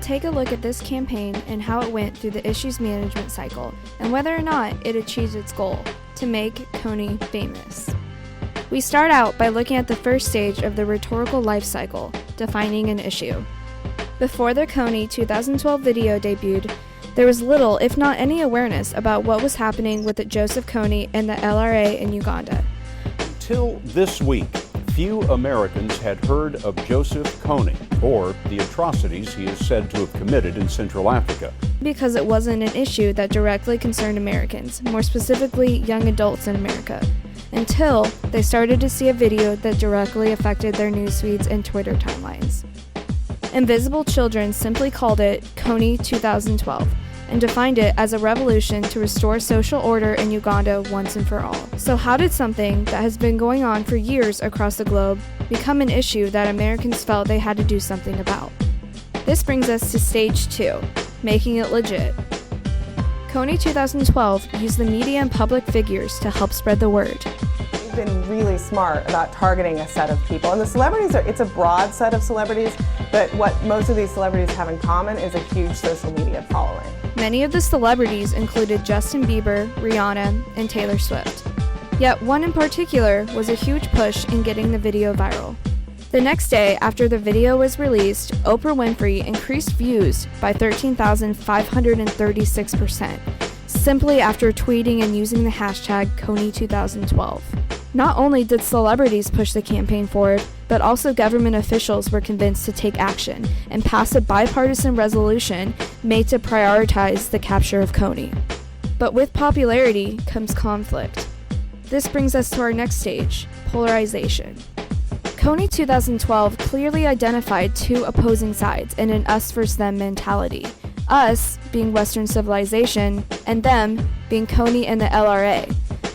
take a look at this campaign and how it went through the issues management cycle and whether or not it achieved its goal, to make Kony famous. We start out by looking at the first stage of the rhetorical life cycle, defining an issue. Before the Kony 2012 video debuted, there was little, if not any, awareness about what was happening with Joseph Kony and the LRA in Uganda. Until this week, few Americans had heard of Joseph Kony or the atrocities he is said to have committed in Central Africa. Because it wasn't an issue that directly concerned Americans, more specifically young adults in America, until they started to see a video that directly affected their news feeds and Twitter timelines. Invisible Children simply called it Kony 2012 and defined it as a revolution to restore social order in Uganda once and for all. So how did something that has been going on for years across the globe become an issue that Americans felt they had to do something about? This brings us to stage 2, making it legit. Kony 2012 used the media and public figures to help spread the word. We've been really smart about targeting a set of people. And the celebrities, it's a broad set of celebrities, but what most of these celebrities have in common is a huge social media following. Many of the celebrities included Justin Bieber, Rihanna, and Taylor Swift. Yet one in particular was a huge push in getting the video viral. The next day after the video was released, Oprah Winfrey increased views by 13,536%, simply after tweeting and using the hashtag Kony2012. Not only did celebrities push the campaign forward, but also government officials were convinced to take action and pass a bipartisan resolution made to prioritize the capture of Kony. But with popularity comes conflict. This brings us to our next stage, polarization. Kony 2012 clearly identified two opposing sides in an us versus them mentality. Us being Western civilization, and them being Kony and the LRA.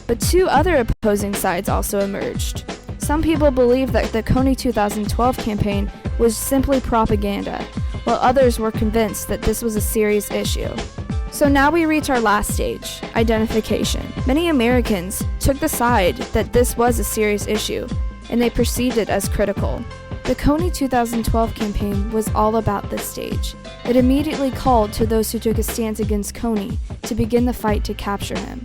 But two other opposing sides also emerged. Some people believe that the Kony 2012 campaign was simply propaganda, while others were convinced that this was a serious issue. So now we reach our last stage, identification. Many Americans took the side that this was a serious issue, and they perceived it as critical. The Kony 2012 campaign was all about this stage. It immediately called to those who took a stance against Kony to begin the fight to capture him.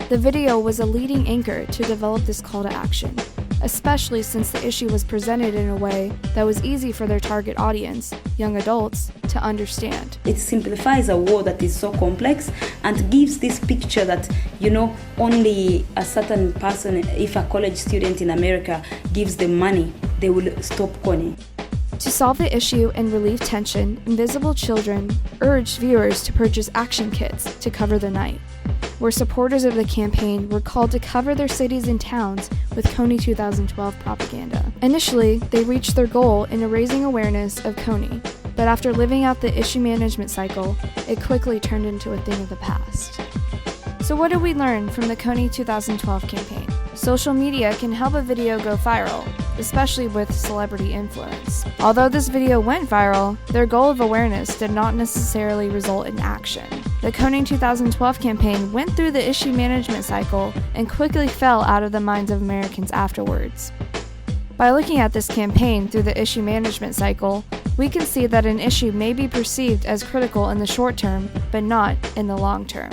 The video was a leading anchor to develop this call to action, especially since the issue was presented in a way that was easy for their target audience, young adults, to understand. It simplifies a war that is so complex and gives this picture that, only a certain person, if a college student in America gives them money, they will stop Kony. To solve the issue and relieve tension, Invisible Children urged viewers to purchase action kits to cover the night, where supporters of the campaign were called to cover their cities and towns with Kony 2012 propaganda. Initially, they reached their goal in raising awareness of Kony, but after living out the issue management cycle, it quickly turned into a thing of the past. So what did we learn from the Kony 2012 campaign? Social media can help a video go viral, especially with celebrity influence. Although this video went viral, their goal of awareness did not necessarily result in action. The Kony 2012 campaign went through the issue management cycle and quickly fell out of the minds of Americans afterwards. By looking at this campaign through the issue management cycle, we can see that an issue may be perceived as critical in the short term, but not in the long term.